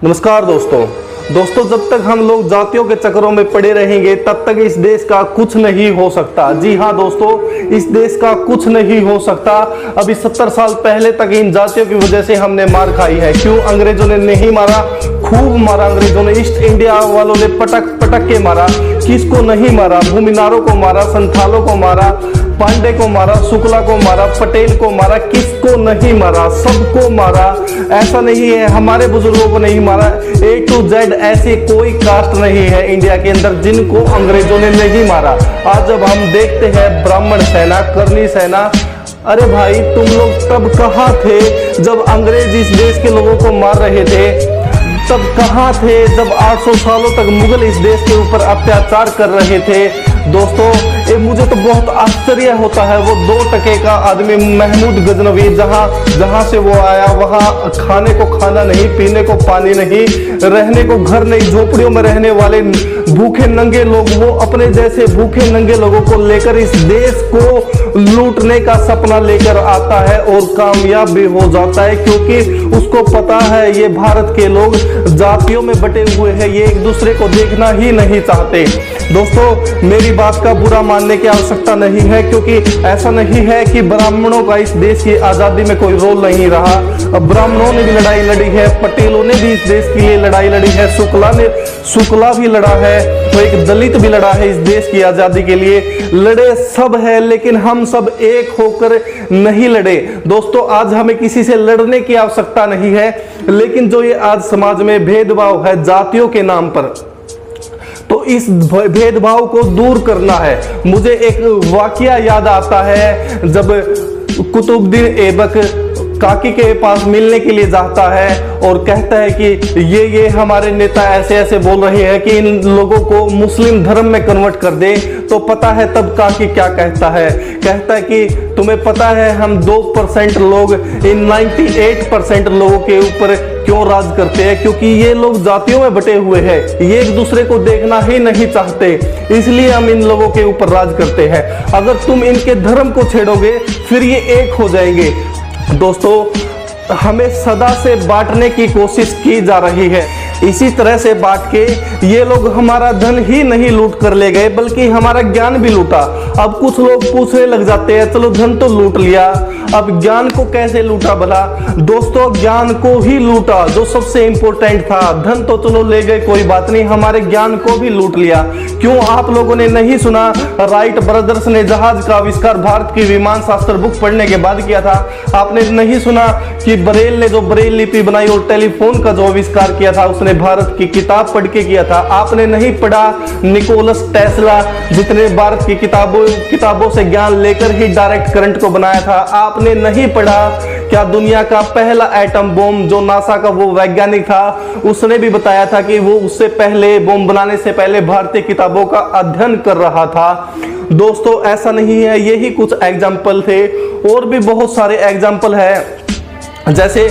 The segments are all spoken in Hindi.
नमस्कार दोस्तों, जब तक हम लोग जातियों के चक्करों में पड़े रहेंगे तब तक इस देश का कुछ नहीं हो सकता। जी हाँ दोस्तों, इस देश का कुछ नहीं हो सकता। अभी 70 साल पहले तक इन जातियों की वजह से हमने मार खाई है। क्यों? अंग्रेजों ने नहीं मारा, खूब मारा अंग्रेजों ने। ईस्ट इंडिया वालों ने पटक पटक के मारा। किसको नहीं मारा? भूमिनारों को मारा, संथालों को मारा, पांडे को मारा, शुक्ला को मारा, पटेल को मारा। किसको नहीं मारा? सबको मारा। ऐसा नहीं है हमारे बुजुर्गों को नहीं मारा। A to Z ऐसी कोई कास्ट नहीं है इंडिया के अंदर जिनको अंग्रेजों ने नहीं मारा। आज जब हम देखते हैं ब्राह्मण सेना, करनी सेना, अरे भाई तुम लोग तब कहाँ थे जब अंग्रेज इस देश के लोगों को मार रहे थे? तब कहाँ थे जब 800 सालों तक मुगल इस देश के ऊपर अत्याचार कर रहे थे? दोस्तों, ये मुझे तो बहुत आश्चर्य होता है। वो 2 टके का आदमी महमूद गजनवी, जहां से वो आया वहां खाने को खाना नहीं, पीने को पानी नहीं, रहने को घर नहीं, झोपड़ियों में रहने वाले भूखे नंगे लोग, वो अपने जैसे भूखे नंगे लोगों को लेकर इस देश को लूटने का सपना लेकर आता है और कामयाब भी हो जाता है, क्योंकि उसको पता है ये भारत के लोग जातियों में बटे हुए हैं, ये एक दूसरे को देखना ही नहीं चाहते। दोस्तों, मेरी बात का बुरा मानने की आवश्यकता नहीं है, क्योंकि ऐसा नहीं है कि ब्राह्मणों का इस देश की आजादी में कोई रोल नहीं रहा। अब ब्राह्मणों ने भी लड़ाई लड़ी है, पटेलों ने भी इस देश के लिए लड़ाई लड़ी है, शुक्ला भी लड़ा है, तो एक दलित भी लड़ा है इस देश की आजादी के लिए। लड़े सब है, लेकिन हम सब एक होकर नहीं लड़े। दोस्तों, आज हमें किसी से लड़ने की आवश्यकता नहीं है, लेकिन जो ये आज समाज में भेदभाव है जातियों के नाम पर, तो इस भेदभाव को दूर करना है। मुझे एक वाकया याद आता है, जब कुतुबुद्दीन ऐबक काकी के पास मिलने के लिए जाता है और कहता है कि ये हमारे नेता ऐसे ऐसे बोल रहे हैं कि इन लोगों को मुस्लिम धर्म में कन्वर्ट कर दे। तो पता है तब काकी क्या कहता है? कहता है कि तुम्हें पता है हम 2% लोग इन 98% लोगों के ऊपर क्यों राज करते हैं? क्योंकि ये लोग जातियों में बटे हुए हैं, ये एक दूसरे को देखना ही नहीं चाहते, इसलिए हम इन लोगों के ऊपर राज करते हैं। अगर तुम इनके धर्म को छेड़ोगे फिर ये एक हो जाएंगे। दोस्तों, हमें सदा से बांटने की कोशिश की जा रही है। इसी तरह से बांट के ये लोग हमारा धन ही नहीं लूट कर ले गए, बल्कि हमारा ज्ञान भी लूटा। अब कुछ लोग पूछने लग जाते हैं, चलो धन तो लूट लिया, अब ज्ञान को कैसे लूटा भला? दोस्तों, ज्ञान को ही लूटा जो सबसे इंपॉर्टेंट था। धन तो चलो ले गए, कोई बात नहीं, हमारे ज्ञान को भी लूट लिया। क्यों? आप लोगों ने नहीं सुना राइट ब्रदर्स ने जहाज का आविष्कार भारत की विमान शास्त्र बुक पढ़ने के बाद किया था? आपने नहीं सुना कि बरेल ने जो ब्रेल लिपि बनाई और टेलीफोन का जो आविष्कार किया था उसने भारत की किताब पढ़ के किया था? आपने नहीं पढ़ा निकोलस टेस्ला जितने भारत की किताबों से ज्ञान लेकर ही डायरेक्ट करंट को बनाया था? आपने नहीं पढ़ा क्या दुनिया का पहला एटम बम जो नासा का वो वैज्ञानिक था उसने भी बताया था कि वो उससे पहले बम बनाने से पहले भारतीय किताबों का अध्ययन कर रहा था? दोस्तों, ऐसा नहीं है, यही कुछ एग्जाम्पल थे, और भी बहुत सारे एग्जाम्पल है। जैसे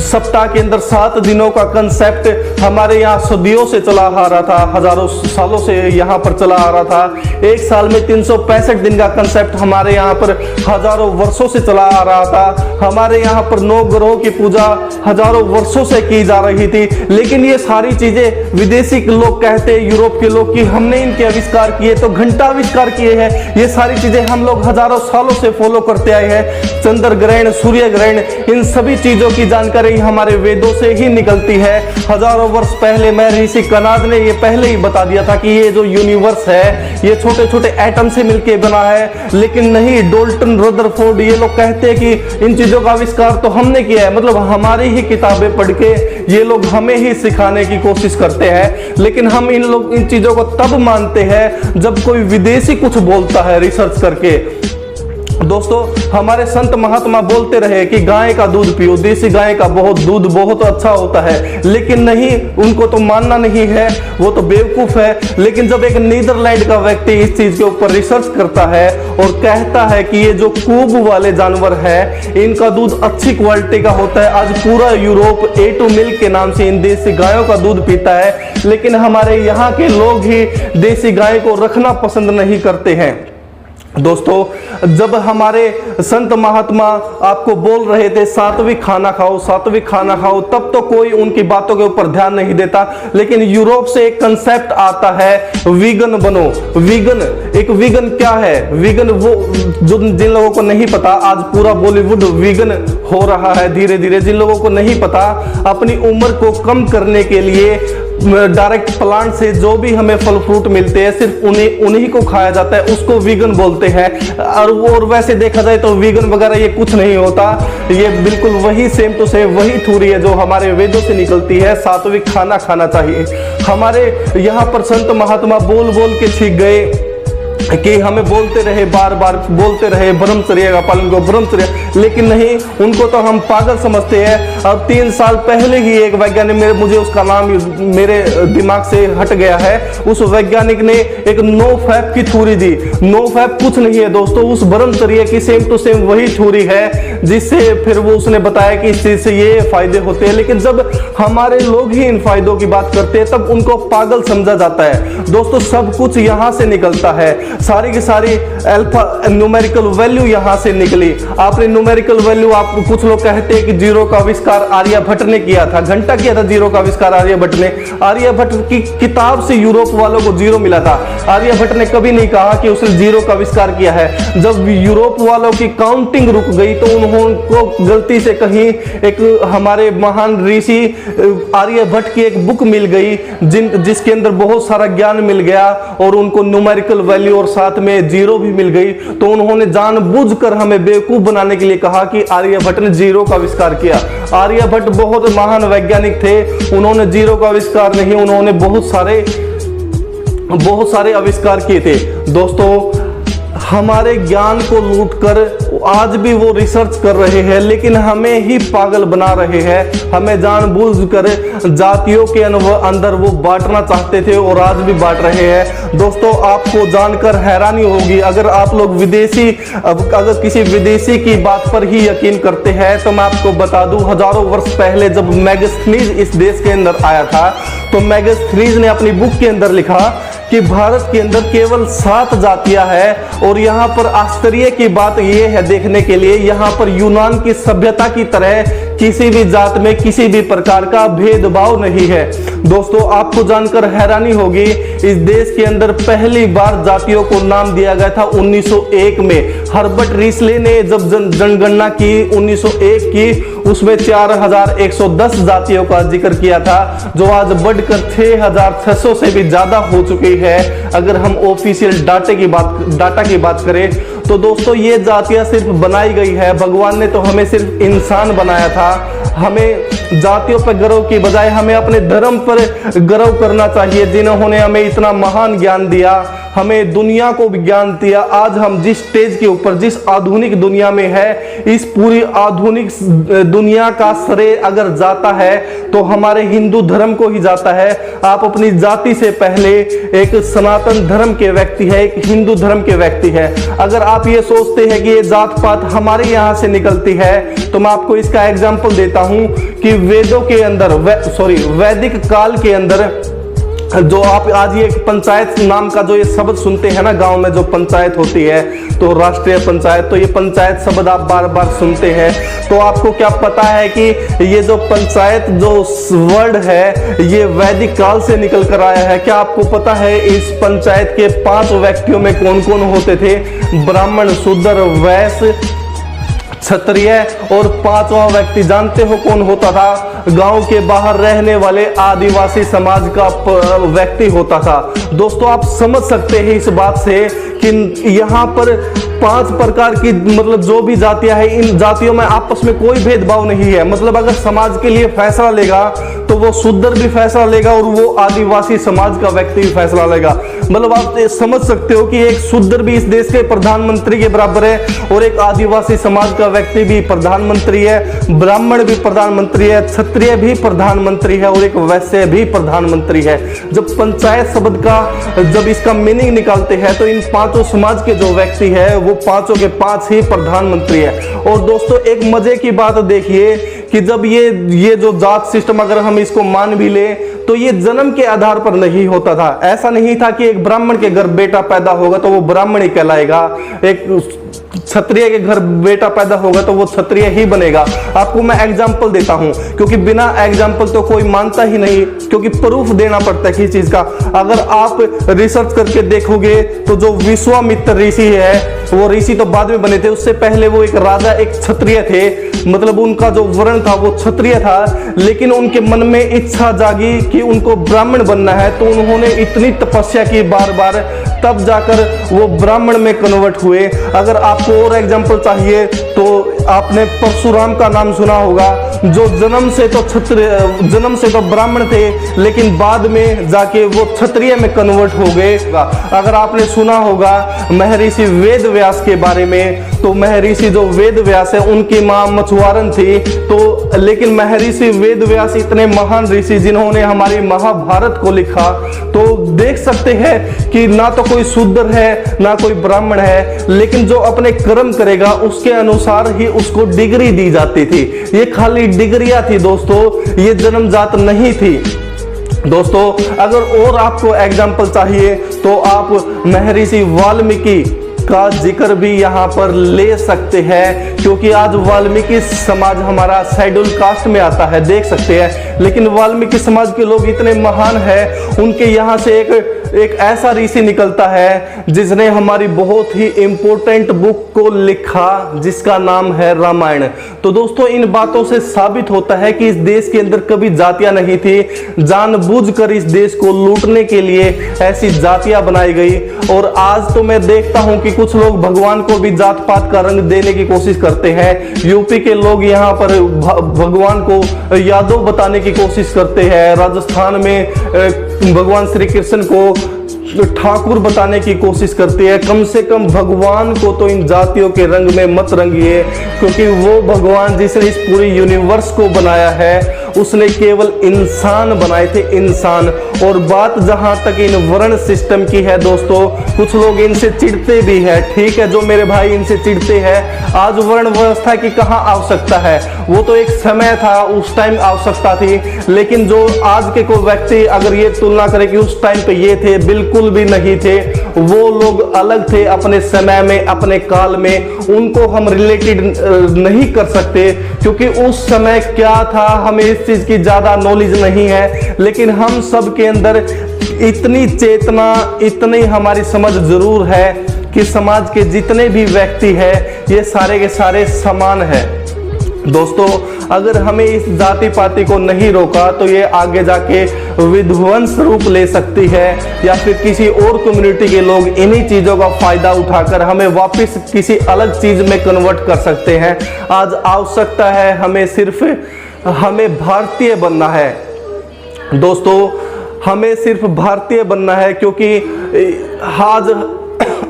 सप्ताह के अंदर 7 दिनों का कंसेप्ट हमारे यहाँ सदियों से चला आ रहा था, हजारों सालों से यहाँ पर चला आ रहा था। एक साल में 365 दिन का कंसेप्ट हमारे यहाँ पर हजारों वर्षों से चला आ रहा था। हमारे यहाँ पर 9 ग्रहों की पूजा हजारों वर्षों से की जा रही थी, लेकिन ये सारी चीजें विदेशी लोग कहते, यूरोप के लोग, कि हमने इनके आविष्कार किए, तो घंटा आविष्कार किए हैं। ये सारी चीजें हम लोग हजारों सालों से फॉलो करते आए हैं। चंद्र ग्रहण, सूर्य ग्रहण, इन सभी चीजों की जानकारी हमारे वेदों से ही निकलती है। हजारों वर्ष पहले महर्षि कनाद ने ये पहले ही बता दिया था कि ये जो यूनिवर्स है ये छोटे छोटे एटम से मिलकर बना है। लेकिन नहीं, डाल्टन, रदरफोर्ड, ये लोग कहते हैं कि इन चीजों का आविष्कार तो हमने किया है, मतलब हमारी ही किताबें पढ़ के ये लोग हमें ही सिखाने की कोशिश करते हैं। लेकिन हम इन चीजों को तब मानते हैं जब कोई विदेशी कुछ बोलता है रिसर्च करके। दोस्तों, हमारे संत महात्मा बोलते रहे कि गाय का दूध पियो, देसी गाय का दूध बहुत अच्छा होता है, लेकिन नहीं, उनको तो मानना नहीं है, वो तो बेवकूफ है। लेकिन जब एक नीदरलैंड का व्यक्ति इस चीज के ऊपर रिसर्च करता है और कहता है कि ये जो कूब वाले जानवर है इनका दूध अच्छी क्वालिटी का होता है, आज पूरा यूरोप A2 मिल्क के नाम से इन देसी गायों का दूध पीता है, लेकिन हमारे यहाँ के लोग ही देसी गाय को रखना पसंद नहीं करते हैं। दोस्तों जब हमारे संत महात्मा आपको बोल रहे थे सात्विक खाना खाओ, सात्विक खाना खाओ, तब तो कोई उनकी बातों के ऊपर ध्यान नहीं देता। लेकिन यूरोप से एक कंसेप्ट आता है वीगन बनो। वीगन, एक वीगन क्या है? वीगन वो जो जिन लोगों को नहीं पता, आज पूरा बॉलीवुड वीगन हो रहा है धीरे धीरे। जिन लोगों को नहीं पता, अपनी उम्र को कम करने के लिए डायरेक्ट प्लांट से जो भी हमें फल फ्रूट मिलते हैं सिर्फ उन्हीं को खाया जाता है, उसको वीगन बोलते हैं। और वैसे देखा जाए तो वीगन वगैरह ये कुछ नहीं होता, ये बिल्कुल वही सेम टू सेम वही थ्योरी है जो हमारे वेदों से निकलती है। सात्विक खाना खाना चाहिए। हमारे यहाँ पर संत महात्मा बोल बोल के सीख गए कि हमें बोलते रहे, बार बार बोलते रहे ब्रह्मचर्य का पालन करो, ब्रह्मचर्य, लेकिन नहीं, उनको तो हम पागल समझते हैं। अब 3 साल पहले ही एक वैज्ञानिक, मुझे उसका नाम मेरे दिमाग से हट गया है, उस वैज्ञानिक ने एक नो फैप की थ्योरी दी। नो फैप कुछ नहीं है दोस्तों, उस ब्रह्मचर्य की सेम टू सेम वही थ्योरी है जिससे फिर वो उसने बताया कि इस चीज से ये फायदे होते हैं। लेकिन जब हमारे लोग ही इन फायदों की बात करते हैं तब उनको पागल समझा जाता है। दोस्तों सब कुछ यहां से निकलता है, सारी की सारी अल्फा न्यूमेरिकल वैल्यू यहां से निकली। आपने न्यूमेरिकल वैल्यू, आप कुछ लोग कहते हैं कि जीरो का आविष्कार आर्यभट्ट ने किया था, घंटा किया था जीरो का आविष्कार आर्यभट्ट ने। आर्यभट्ट की किताब से यूरोप वालों को जीरो मिला था। आर्यभट्ट ने कभी नहीं कहा कि उसने जीरो का आविष्कार किया है। जब यूरोप वालों की काउंटिंग रुक गई तो उन्होंने गलती से कहीं एक हमारे महान ऋषि आर्यभट्ट की एक बुक मिल गई जिसके अंदर बहुत सारा ज्ञान मिल गया और उनको न्यूमेरिकल वैल्यू और साथ में जीरो भी मिल गई। तो उन्होंने जानबूझकर हमें बेवकूफ बनाने के लिए कहा कि आर्यभट्ट ने जीरो का आविष्कार किया। आर्यभट्ट बहुत महान वैज्ञानिक थे, उन्होंने जीरो का आविष्कार नहीं, उन्होंने बहुत सारे आविष्कार किए थे। दोस्तों हमारे ज्ञान को लूटकर आज भी वो रिसर्च कर रहे हैं, लेकिन हमें ही पागल बना रहे हैं। हमें जानबूझकर जातियों के अंदर वो बांटना चाहते थे और आज भी बांट रहे हैं। दोस्तों आपको जानकर हैरानी होगी, अगर आप लोग अगर किसी विदेशी की बात पर ही यकीन करते हैं तो मैं आपको बता दूं, हजारों वर्ष पहले जब मैगस्थनीज इस देश के अंदर आया था तो मैगस्थनीज ने अपनी बुक के अंदर लिखा कि भारत के अंदर केवल 7 जातियां हैं और यहाँ पर आश्चर्य की बात यह है देखने के लिए, यहाँ पर यूनान की सभ्यता की तरह किसी भी जात में किसी भी प्रकार का भेदभाव नहीं है। दोस्तों आपको जानकर हैरानी होगी, इस देश के अंदर पहली बार जातियों को नाम दिया गया था 1901 में। हर्बर्ट रिसले ने जब जनगणना की 1901 की, उसमें 4110 जातियों का जिक्र किया था, जो आज बढ़कर 6600 से भी ज्यादा हो चुकी है अगर हम ऑफिशियल डाटा की बात करें। तो दोस्तों ये जातियां सिर्फ बनाई गई है, भगवान ने तो हमें सिर्फ इंसान बनाया था। हमें जातियों पर गर्व की बजाय हमें अपने धर्म पर गर्व करना चाहिए, जिन्होंने हमें इतना महान ज्ञान दिया, हमें दुनिया को भी ज्ञान दिया। आज हम जिस स्टेज के ऊपर, जिस आधुनिक दुनिया में है, इस पूरी आधुनिक दुनिया का श्रेय अगर जाता है तो हमारे हिंदू धर्म को ही जाता है। आप अपनी जाति से पहले एक सनातन धर्म के व्यक्ति है, एक हिंदू धर्म के व्यक्ति है। अगर आप ये सोचते हैं कि ये जात पात हमारे यहाँ से निकलती है तो मैं आपको इसका एग्जाम्पल देता हूं कि वेदों के अंदर वैदिक काल के अंदर जो आप आज ये पंचायत नाम का जो ये शब्द सुनते हैं ना, गांव में जो पंचायत होती है तो राष्ट्रीय पंचायत, तो ये पंचायत शब्द आप बार बार सुनते हैं। तो आपको क्या पता है कि ये जो पंचायत जो वर्ड है ये वैदिक काल से निकल कर आया है? क्या आपको पता है इस पंचायत के 5 व्यक्तियों में कौन कौन होते थे? ब्राह्मण, शूद्र, वैश्य, क्षत्रिय और 5वां व्यक्ति जानते हो कौन होता था? गांव के बाहर रहने वाले आदिवासी समाज का व्यक्ति होता था। दोस्तों आप समझ सकते हैं इस बात से कि यहाँ पर 5 प्रकार की मतलब जो भी जातियां हैं, इन जातियों में आपस में कोई भेदभाव नहीं है। मतलब अगर समाज के लिए फैसला लेगा तो वो शूद्र भी फैसला लेगा और वो आदिवासी समाज का व्यक्ति भी फैसला लेगा। मतलब आप समझ सकते हो कि एक शूद्र भी इस देश के प्रधानमंत्री के बराबर है और एक आदिवासी समाज का व्यक्ति भी प्रधानमंत्री है, ब्राह्मण भी प्रधानमंत्री है, क्षत्रिय भी प्रधानमंत्री है और एक वैश्य भी प्रधानमंत्री है। जब पंचायत शब्द का जब इसका मीनिंग निकालते हैं तो इन 5 समाज के जो व्यक्ति है वो 5 के 5 ही प्रधानमंत्री है। और दोस्तों एक मजे की बात देखिए कि जब ये जो जात सिस्टम अगर हम इसको मान भी ले तो ये जन्म के आधार पर नहीं होता था। ऐसा नहीं था कि एक ब्राह्मण के घर बेटा पैदा होगा तो वो ब्राह्मण ही कहलाएगा, एक क्षत्रिय के घर बेटा पैदा होगा तो वो क्षत्रिय ही बनेगा। आपको मैं एग्जांपल देता हूं, क्योंकि बिना एग्जांपल तो कोई मानता ही नहीं, क्योंकि प्रूफ देना पड़ता है किसी चीज का। अगर आप रिसर्च करके देखोगे तो जो विश्वामित्र ऋषि है, वो ऋषि तो बाद में बने थे, उससे पहले वो एक राजा, एक क्षत्रिय थे। मतलब उनका जो वर्ण था वो क्षत्रिय था, लेकिन उनके मन में इच्छा जागी कि उनको ब्राह्मण बनना है, तो उन्होंने इतनी तपस्या की बार बार, तब जाकर वो ब्राह्मण में कन्वर्ट हुए। अगर आपको और एग्जांपल चाहिए तो आपने परशुराम का नाम सुना होगा, जो जन्म से तो ब्राह्मण थे, लेकिन बाद में जाके वो क्षत्रिय में कन्वर्ट हो गए। अगर आपने सुना होगा महर्षि वेद व्यास के बारे में, तो महर्षि जो वेद व्यास है उनकी मां मछुआरन थी, तो लेकिन महर्षि वेद व्यास इतने महान ऋषि जिन्होंने हमारी महाभारत को लिखा, तो देख सकते हैं कि ना तो कोई शूद्र है ना कोई ब्राह्मण है, लेकिन जो अपने कर्म करेगा उसके अनुसार ही उसको डिग्री दी जाती थी। ये खाली डिग्रियां थी दोस्तों, ये जन्मजात नहीं थी। दोस्तों अगर और आपको एग्जाम्पल चाहिए तो आप महर्षि वाल्मीकि का जिक्र भी यहाँ पर ले सकते हैं, क्योंकि आज वाल्मीकि समाज हमारा शेड्यूल कास्ट में आता है, देख सकते हैं। लेकिन वाल्मीकि समाज के लोग इतने महान हैं, उनके यहाँ से एक ऐसा ऋषि निकलता है जिसने हमारी बहुत ही इंपॉर्टेंट बुक को लिखा, जिसका नाम है रामायण। तो दोस्तों इन बातों से साबित होता है कि इस देश के अंदर कभी जातियां नहीं थी, जानबूझकर इस देश को लूटने के लिए ऐसी जातियां बनाई गई। और आज तो मैं देखता हूं कि कुछ लोग भगवान को भी जात पात का रंग देने की कोशिश करते हैं। यूपी के लोग यहाँ पर भगवान को यादव बताने की कोशिश करते हैं, राजस्थान में भगवान श्री कृष्ण को ठाकुर बताने की कोशिश करते हैं। कम से कम भगवान को तो इन जातियों के रंग में मत रंगिए, क्योंकि वो भगवान जिसने इस पूरी यूनिवर्स को बनाया है उसने केवल इंसान बनाए थे, इंसान। और बात जहां तक इन वर्ण सिस्टम की है दोस्तों, कुछ लोग इनसे चिढ़ते भी है, ठीक है, जो मेरे भाई इनसे चिढ़ते हैं। आज वर्ण व्यवस्था की कहाँ आवश्यकता है, वो तो एक समय था, उस टाइम आवश्यकता थी, लेकिन जो आज के कोई व्यक्ति अगर ये तुलना करे कि उस टाइम पे ये थे, बिल्कुल भी नहीं थे। वो लोग अलग थे अपने समय में, अपने काल में, उनको हम रिलेटेड नहीं कर सकते, क्योंकि उस समय क्या था हमें इस चीज की ज्यादा नॉलेज नहीं है। लेकिन हम सब के अंदर इतनी चेतना, इतनी हमारी समझ जरूर है कि समाज के जितने भी व्यक्ति हैं ये सारे के सारे समान हैं। दोस्तों अगर हमें इस जाति पाति को नहीं रोका तो ये आगे जाके विध्वंस रूप ले सकती है, या फिर किसी और कम्युनिटी के लोग इन्हीं चीजों का फायदा उठाकर हमें वापस किसी अलग चीज में कन्वर्ट कर सकते हैं। आज आवश्यकता है हमें भारतीय बनना है दोस्तों, हमें सिर्फ भारतीय बनना है, क्योंकि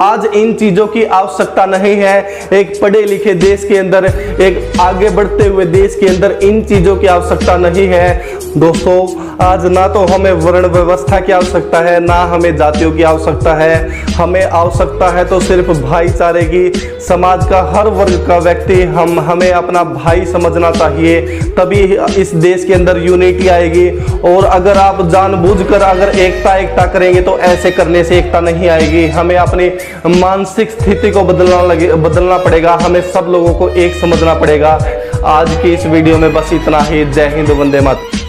आज इन चीजों की आवश्यकता नहीं है। एक पढ़े लिखे देश के अंदर, एक आगे बढ़ते हुए देश के अंदर इन चीजों की आवश्यकता नहीं है दोस्तों। आज ना तो हमें वर्ण व्यवस्था की आवश्यकता है, ना हमें जातियों की आवश्यकता है। हमें आवश्यकता है तो सिर्फ भाईचारे की। समाज का हर वर्ग का व्यक्ति हमें अपना भाई समझना चाहिए, तभी इस देश के अंदर यूनिटी आएगी। और अगर आप जानबूझकर अगर एकता करेंगे तो ऐसे करने से एकता नहीं आएगी। हमें अपनी मानसिक स्थिति को बदलना पड़ेगा, हमें सब लोगों को एक समझना पड़ेगा। आज की इस वीडियो में बस इतना ही। जय हिंद, वंदे मातरम।